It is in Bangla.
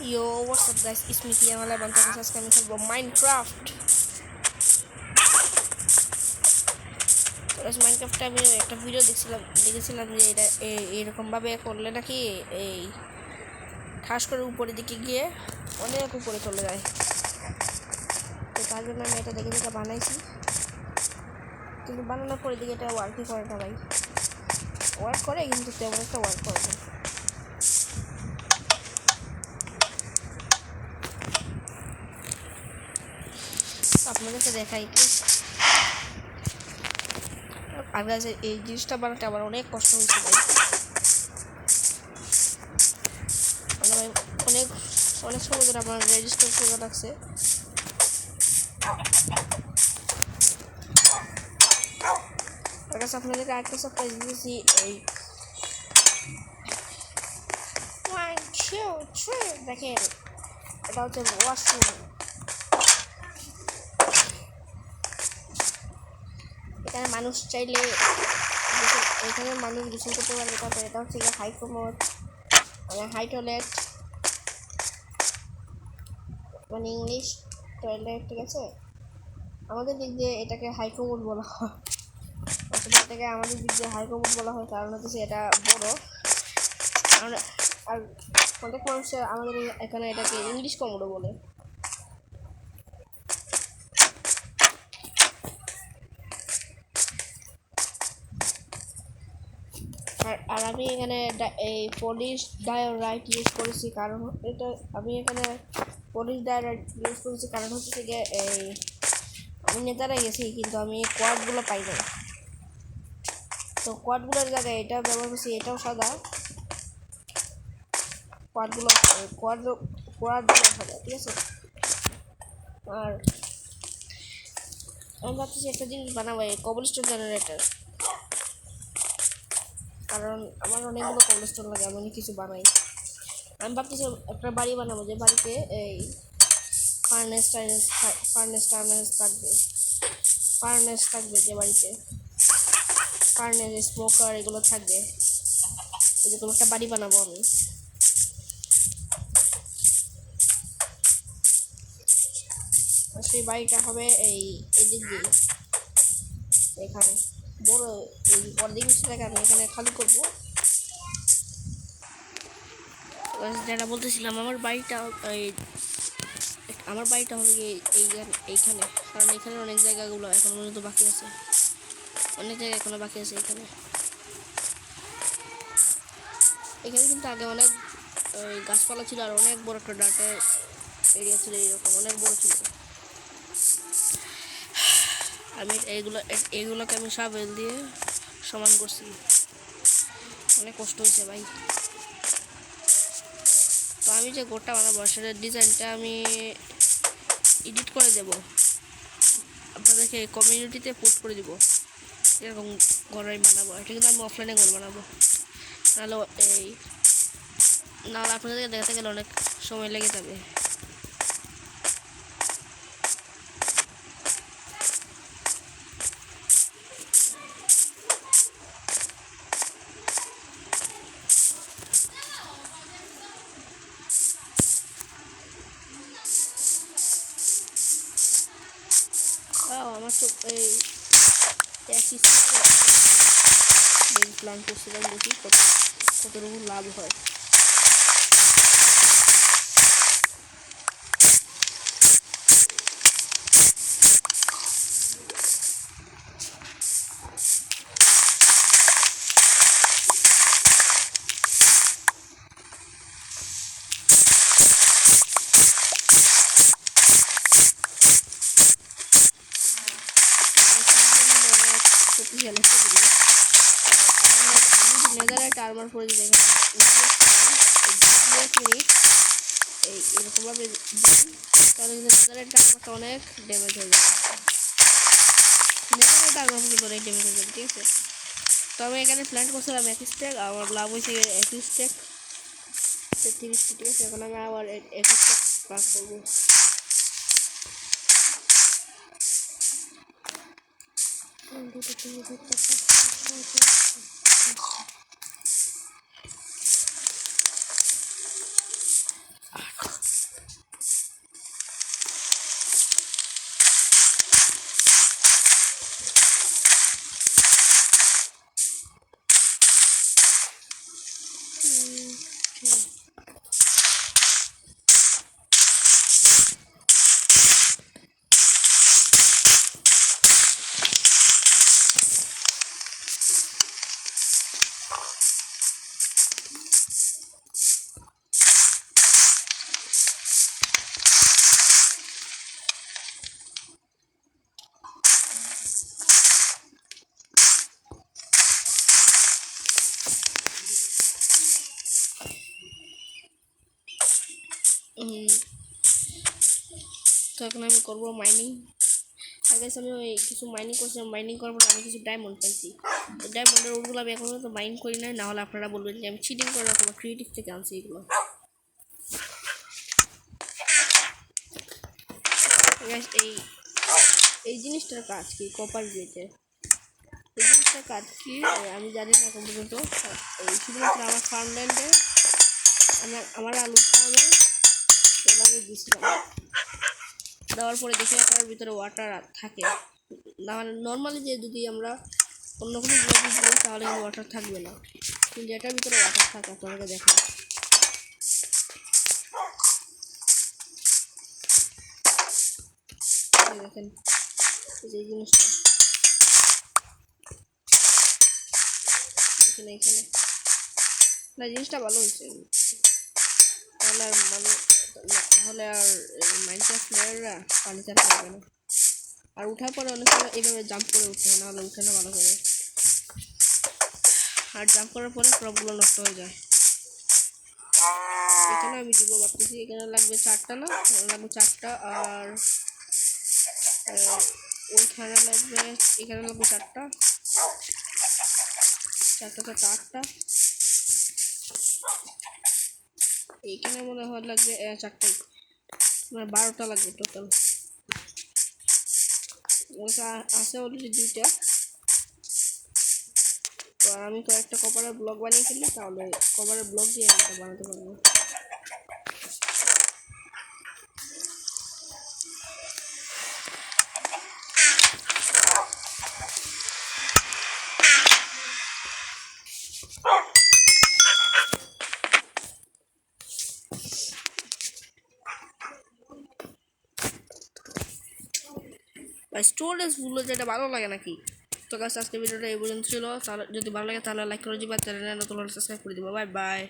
Yo, what's up guys? It's me here, Malaban. Aজকে আমি খেলবো মাইনক্রাফট। মাইনক্রাফটে আমি একটা ভিডিও দেখেছিলাম যে এটা এরকম ভাবে করলে নাকি এই ঠাস করে উপরের দিকে গিয়ে অনেক উপরে চলে যায়। তো তার জন্য আমি এটা দেখে বানাইছি, কিন্তু বানানোর পরে দিকে এটা ওয়ার্কই করে না ভাই। ওয়ার্ক করে কিন্তু তেমন একটা ওয়ার্ক করে না। আপনাদেরকে দেখাই কি আর গাছ, এই জিনিসটা বানাতে আমার অনেক কষ্ট হয়েছে ভাই। অনেক অনেক সময় ধরে আমার রেজিস্টার করে রাখছে। আর কাছে আপনাদেরকে আরেকটা সারপ্রাইজ দিয়েছি। এই দেখেন, এটা হচ্ছে ওয়াশরুম। এখানে মানুষ চাইলে এখানে মানুষ গোসল করতে পারবে। তারপরে এটা হচ্ছে হাই কমোড, মানে হাই টয়লেট, মানে ইংলিশ টয়লেট, ঠিক আছে। আমাদের দিক দিয়ে এটাকে হাই কমোড বলা হয়, আসলে এটাকে আমাদের দিক দিয়ে হাই কমোড বলা হয় কারণ হচ্ছে এটা বড়। আর অনেক মানুষ আমাদের এখানে এটাকে ইংলিশ কমোডও বলে। আর আমি এখানে এই পলিশ ডায়োরাইট ইউজ করেছি, কারণ এটা আমি এখানে পলিশ ডায়োরাইট ইউজ করেছি কারণ হচ্ছে যে এই আমি নেতারা গেছি কিন্তু আমি কোয়াডগুলো পাই না। তো কোয়াডগুলোর জায়গায় এটা ব্যবহার করছি, এটাও সাদা, কোয়াডগুলো সাদা, ঠিক আছে। আর আমি ভাবতেছি একটা জিনিস বানাবো, এই কবলস্টোন জেনারেটর, কারণ আমার অনেকগুলো কবলস্টোন লাগে, আমি অনেক কিছু বানাই। আমি ভাবতেছি একটা বাড়ি বানাবো, যে বাড়িতে এই ফার্নেস থাকবে, যে বাড়িতে ফার্নেস স্মোকার এগুলো থাকবে, এরকম একটা বাড়ি বানাবো আমি। সেই বাড়িটা হবে এই দিক দিয়ে, এখানে বড় এই অর্ধেক বিষয়টাকে আমি এখানে খালি করবো। যেটা বলতেছিলাম, আমার বাড়িটা হবে এইখানে, কারণ এখানে অনেক জায়গাগুলো এখন পর্যন্ত বাকি আছে, অনেক জায়গা এখনো বাকি আছে। এখানে কিন্তু আগে অনেক গাছপালা ছিল, আর অনেক বড় একটা ডাটা এরিয়া ছিল, এরকম অনেক বড় ছিল। আমি এইগুলোকে আমি শাবেল দিয়ে সমান করছি, অনেক কষ্ট হয়েছে ভাই। তো আমি যে ঘরটা বানাবো সেটার ডিজাইনটা আমি এডিট করে দেব, আপনাদেরকে কমিউনিটিতে পোস্ট করে দিব এরকম ঘর আমি বানাবো। এটা কিন্তু আমি অফলাইনে ঘর বানাবো, নাহলে আপনাদেরকে দেখাতে গেলে অনেক সময় লেগে যাবে। আমার তো এই একই প্ল্যান করছিলাম, দেখি কতটুকু লাভ হয়। নেদারলাইট আর্মার করে দিই, এরকমভাবে তাহলে কিন্তু নেদারলাইট আর্মারটা অনেক ড্যামেজ হয়ে যাবে। নেদারলাইট আর্মার কিন্তু অনেক ড্যামেজ হয়ে যাবে, ঠিক আছে। তো আমি এখানে প্ল্যান করছিলাম 1 স্ট্যাক, আমার লাভ হয়েছে 1 স্ট্যাক 30, ঠিক আছে। এখন আমি আবার 1 স্ট্যাক প্লাস করবো। উম, তো এখন আমি করবো মাইনিং। আর গাইস আমি ওই কিছু মাইনিং করছিলাম, মাইনিং করার পর আমি কিছু ডায়মন্ড পাইছি। ডায়মন্ডের ওগুলো আমি এখন তো মাইন করি না, নাহলে আপনারা বলবেন যে আমি চিটিং করে রাখবো, ক্রিয়েটিভ থেকে আনছি এগুলো। গাইস এই জিনিসটার কাজ কি, কপার গেটে এই জিনিসটার কাজ কি আমি জানি না এখন পর্যন্ত। এই শুধুমাত্র আমার ফার্মল্যান্ডে আমার আলু ফার্মে ওনাকে দিয়েছিলাম, দেওয়ার পরে দেখি এটার ভিতরে ওয়াটার থাকে না। মানে নর্মালি যে যদি আমরা অন্য কোনো ব্লগে দিই তাহলে কিন্তু ওয়াটার থাকবে না, কিন্তু এটার ভিতরে ওয়াটার থাকে। আপনাকে দেখেন দেখেন এই জিনিসটা এখানে এখানে না, জিনিসটা ভালো হয়েছে। তাহলে আর মানে তাহলে আর মাইনক্রাফট প্লেয়াররা পানি চান পারবে না। আর উঠার পরে অনেক সময় এইভাবে জাম্প করে উঠতে হয়, নাহলে উঠে না ভালো করে। আর জাম্প করার পরে ক্রপগুলো নষ্ট হয়ে যায়। এখানে আমি দিব ভাবতেছি, এখানে লাগবে 4টা, না লাগবে 4টা, আর ওইখানে লাগবে, এখানে লাগবে 4টা, 8টা, এইখানে মনে হয় লাগবে 4টাই, মানে 12টা লাগবে টোটাল। আছে অলরেডি 2টা। তো আর আমি কয়েকটা কপারের ব্লক বানিয়ে ফেলি, তাহলে কপারের ব্লক দিয়ে আমি এটা বানাতে পারবো। বা স্টোরেজ গুলো যেটা ভালো লাগে নাকি। তো গাছ আজকে ভিডিওটা এই পর্যন্ত ছিল, তাহলে যদি ভালো লাগে তাহলে লাইক করে দিবা, চ্যানেলে নতুন সাবস্ক্রাইব করে দিবা। Bye bye.